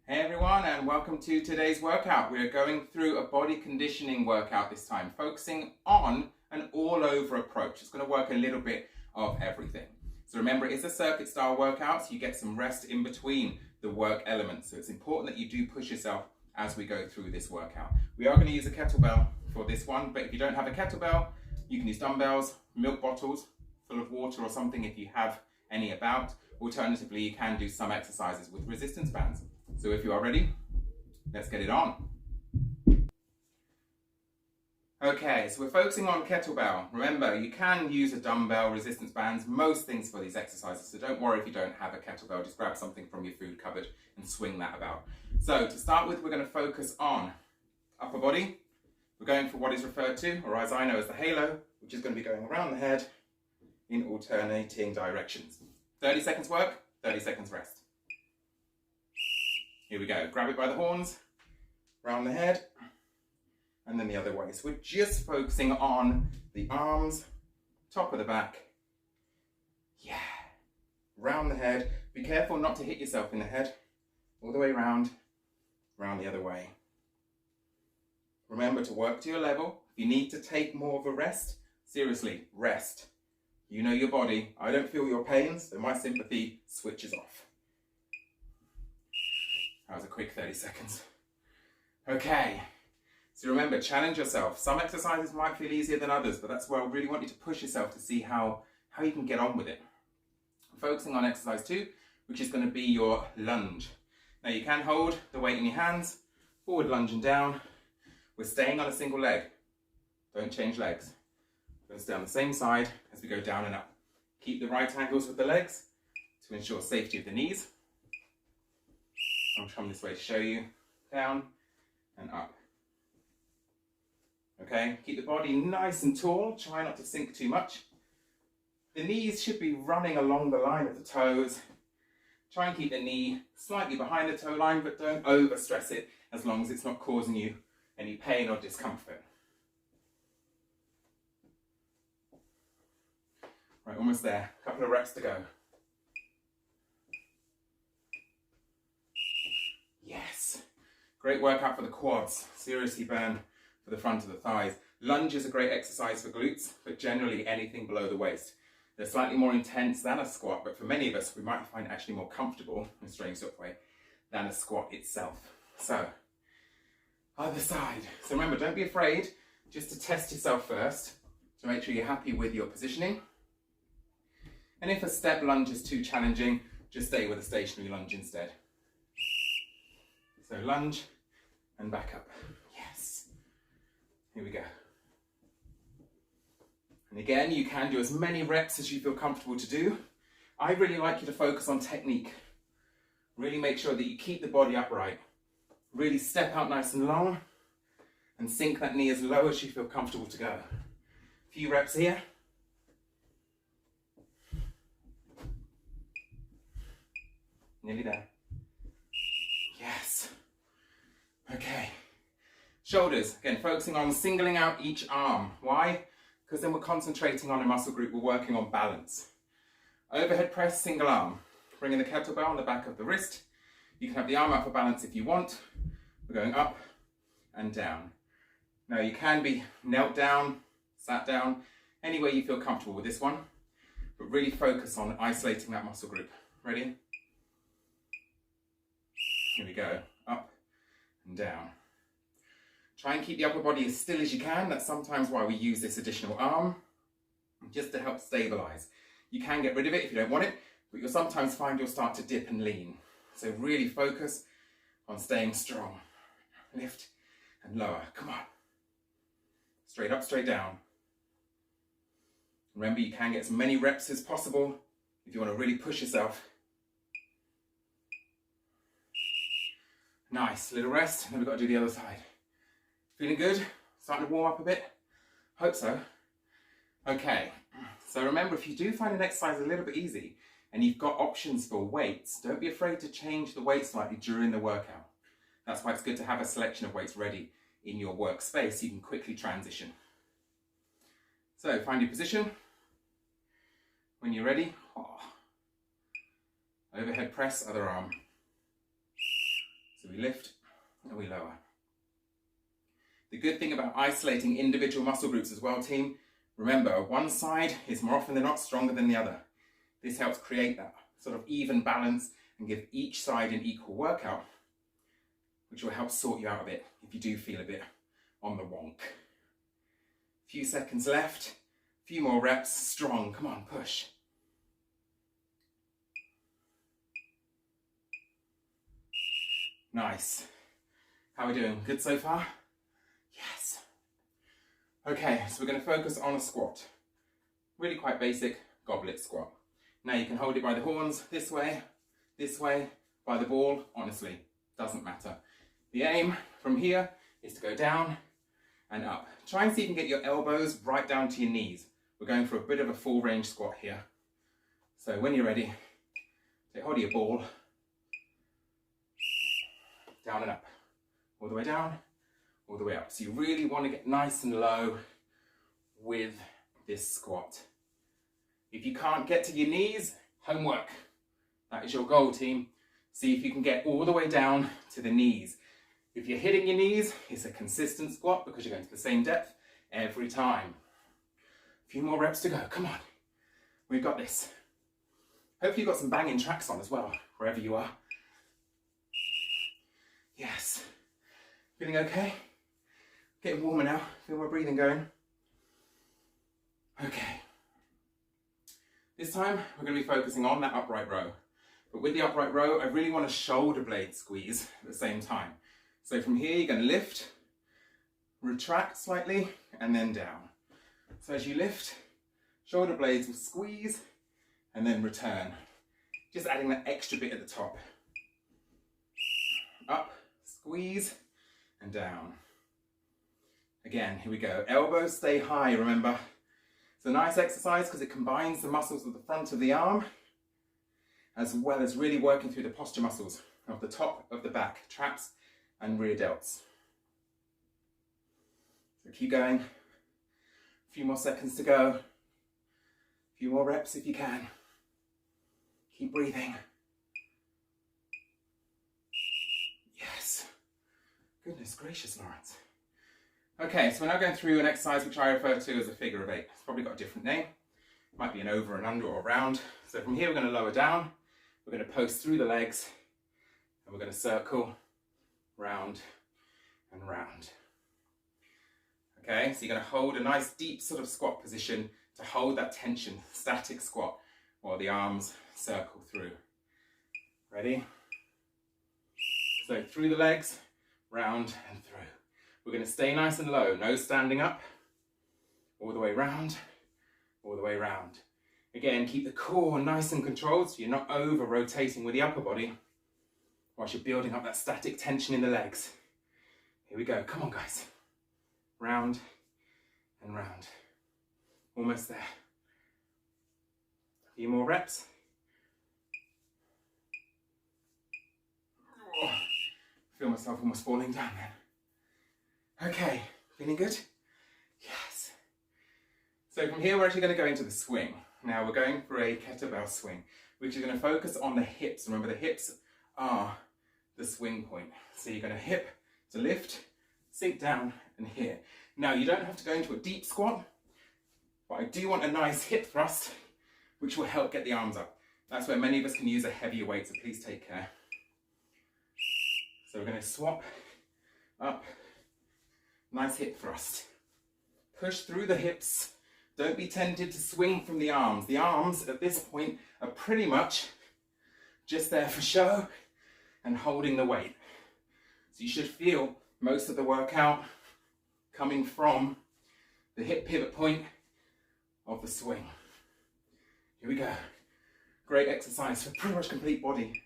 Hey everyone, and welcome to today's workout. We're going through a body conditioning workout this time, focusing on an all-over approach. It's going to work a little bit of everything. So remember, it's a circuit style workout, so you get some rest in between the work elements. So it's important that you do push yourself as we go through this workout. We are going to use a kettlebell for this one, but if you don't have a kettlebell, you can use dumbbells, milk bottles full of water or something if you have any about. Alternatively, you can do some exercises with resistance bands. So if you are ready, let's get it on. Okay, so we're focusing on kettlebell. Remember, you can use a dumbbell, resistance bands, most things for these exercises. So don't worry if you don't have a kettlebell, just grab something from your food cupboard and swing that about. So to start with, we're going to focus on upper body. We're going for what is referred to, or as I know as the halo, which is going to be going around the head in alternating directions. 30 seconds work, 30 seconds rest. Here we go, grab it by the horns, round the head, and then the other way. So we're just focusing on the arms, top of the back. Yeah, round the head. Be careful not to hit yourself in the head. All the way round the other way. Remember to work to your level. If you need to take more of a rest, seriously, rest. You know your body. I don't feel your pains, so my sympathy switches off. That was a quick 30 seconds. Okay, so remember, challenge yourself. Some exercises might feel easier than others, but that's where I really want you to push yourself to see how you can get on with it. I'm focusing on exercise 2, which is going to be your lunge. Now you can hold the weight in your hands, forward lunge and down. We're staying on a single leg. Don't change legs. We're going to stay on the same side as we go down and up. Keep the right angles with the legs to ensure safety of the knees. I'll come this way to show you. Down and up. Okay, keep the body nice and tall. Try not to sink too much. The knees should be running along the line of the toes. Try and keep the knee slightly behind the toe line, but don't overstress it as long as it's not causing you any pain or discomfort. Right, almost there. A couple of reps to go. Yes. Great workout for the quads. Seriously burn for the front of the thighs. Lunge is a great exercise for glutes, but generally anything below the waist. They're slightly more intense than a squat, but for many of us, we might find it actually more comfortable in a strange sort of way than a squat itself. So, other side. So remember, don't be afraid just to test yourself first to make sure you're happy with your positioning. And if a step lunge is too challenging, just stay with a stationary lunge instead. So lunge and back up. Yes. Here we go. And again, you can do as many reps as you feel comfortable to do. I really like you to focus on technique. Really make sure that you keep the body upright. Really step out nice and long and sink that knee as low as you feel comfortable to go. A few reps here. Nearly there. Yes. Okay. Shoulders, again, focusing on singling out each arm. Why? Because then we're concentrating on a muscle group, we're working on balance. Overhead press, single arm. Bringing the kettlebell on the back of the wrist. You can have the arm out for balance if you want. We're going up and down. Now you can be knelt down, sat down, any way you feel comfortable with this one, but really focus on isolating that muscle group. Ready? Here we go, up and down. Try and keep the upper body as still as you can. That's sometimes why we use this additional arm, just to help stabilize. You can get rid of it if you don't want it, but you'll sometimes find you'll start to dip and lean. So really focus on staying strong. Lift and lower, come on. Straight up, straight down. Remember, you can get as many reps as possible if you want to really push yourself. Nice, little rest, and then we've got to do the other side. Feeling good? Starting to warm up a bit? Hope so. Okay, so remember, if you do find an exercise a little bit easy and you've got options for weights, don't be afraid to change the weight slightly during the workout. That's why it's good to have a selection of weights ready in your workspace so you can quickly transition. So find your position. When you're ready, overhead press, other arm. So we lift and we lower. The good thing about isolating individual muscle groups as well, team, remember, one side is more often than not stronger than the other. This helps create that sort of even balance and give each side an equal workout, which will help sort you out a bit if you do feel a bit on the wonk. Few seconds left, few more reps, strong, come on, push. Nice. How are we doing? Good so far? Yes. Okay, so we're going to focus on a squat. Really quite basic goblet squat. Now you can hold it by the horns, this way, by the ball, honestly, doesn't matter. The aim from here is to go down and up. Try and see if you can get your elbows right down to your knees. We're going for a bit of a full range squat here. So when you're ready, take hold of your ball, down and up, all the way down, all the way up. So you really want to get nice and low with this squat. If you can't get to your knees, homework. That is your goal, team. See if you can get all the way down to the knees. If you're hitting your knees, it's a consistent squat because you're going to the same depth every time. A few more reps to go, come on. We've got this. Hopefully you've got some banging tracks on as well, wherever you are. Yes. Feeling okay? Getting warmer now. Feel my breathing going. Okay. This time we're going to be focusing on that upright row. But with the upright row, I really want a shoulder blade squeeze at the same time. So from here, you're going to lift, retract slightly, and then down. So as you lift, shoulder blades will squeeze and then return. Just adding that extra bit at the top. Up, squeeze, and down. Again, here we go. Elbows stay high, remember. It's a nice exercise because it combines the muscles of the front of the arm as well as really working through the posture muscles of the top of the back, traps and rear delts. So keep going. A few more seconds to go. A few more reps if you can. Keep breathing. Yes. Goodness gracious, Lawrence. Okay, so we're now going through an exercise which I refer to as a figure of eight. It's probably got a different name. It might be an over and under or round. So from here we're going to lower down. We're going to post through the legs and we're going to circle round and round. Okay, so you're going to hold a nice deep sort of squat position to hold that tension, static squat, while the arms circle through. Ready? So through the legs, round and through. We're going to stay nice and low, no standing up, all the way round, all the way round. Again, keep the core nice and controlled so you're not over rotating with the upper body whilst you're building up that static tension in the legs. Here we go, come on guys. Round and round. Almost there. A few more reps. Oh, I feel myself almost falling down then. Okay, feeling good? Yes. So from here we're actually going to go into the swing. Now we're going for a kettlebell swing, which is going to focus on the hips. Remember, the hips are the swing point. So you're going to hip to lift, sink down and here. Now you don't have to go into a deep squat, but I do want a nice hip thrust, which will help get the arms up. That's where many of us can use a heavier weight, so please take care. So we're going to swap up, nice hip thrust. Push through the hips. Don't be tempted to swing from the arms. The arms at this point are pretty much just there for show and holding the weight. So you should feel most of the workout coming from the hip pivot point of the swing. Here we go. Great exercise for pretty much complete body.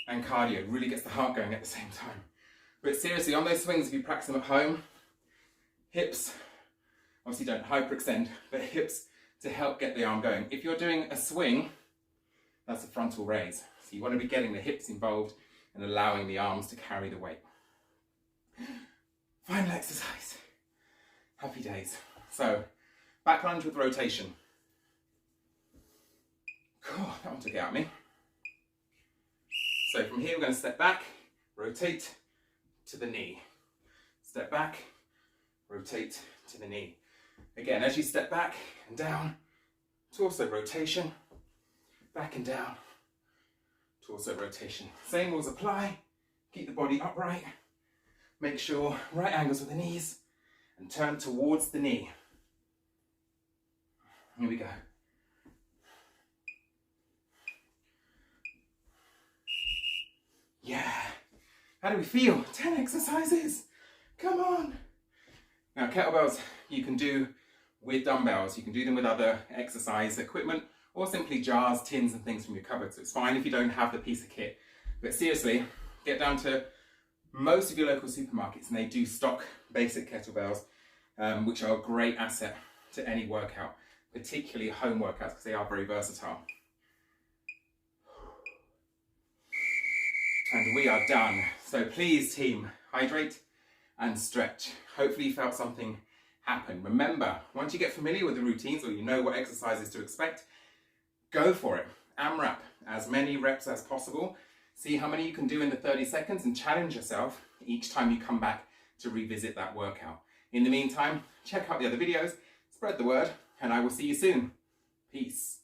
And cardio, really gets the heart going at the same time. But seriously, on those swings, if you practice them at home, hips, obviously don't hyperextend, but hips to help get the arm going. If you're doing a swing, that's a frontal raise. So you want to be getting the hips involved and allowing the arms to carry the weight. Final exercise. Happy days. So, back lunge with rotation. Cool, that one took it out of me. So from here, we're going to step back, rotate to the knee. Step back, rotate to the knee. Again, as you step back and down, torso rotation, back and down, torso rotation. Same rules apply. Keep the body upright. Make sure right angles with the knees and turn towards the knee. Here we go. Yeah. How do we feel? 10 exercises. Come on. Now, kettlebells you can do with dumbbells. You can do them with other exercise equipment or simply jars, tins and things from your cupboard. So it's fine if you don't have the piece of kit. But seriously, get down to most of your local supermarkets and they do stock basic kettlebells, which are a great asset to any workout, particularly home workouts because they are very versatile. And we are done. So please team, hydrate and stretch. Hopefully you felt something happen. Remember, once you get familiar with the routines or you know what exercises to expect, go for it. AMRAP, as many reps as possible. See how many you can do in the 30 seconds and challenge yourself each time you come back to revisit that workout. In the meantime, check out the other videos, spread the word, and I will see you soon. Peace.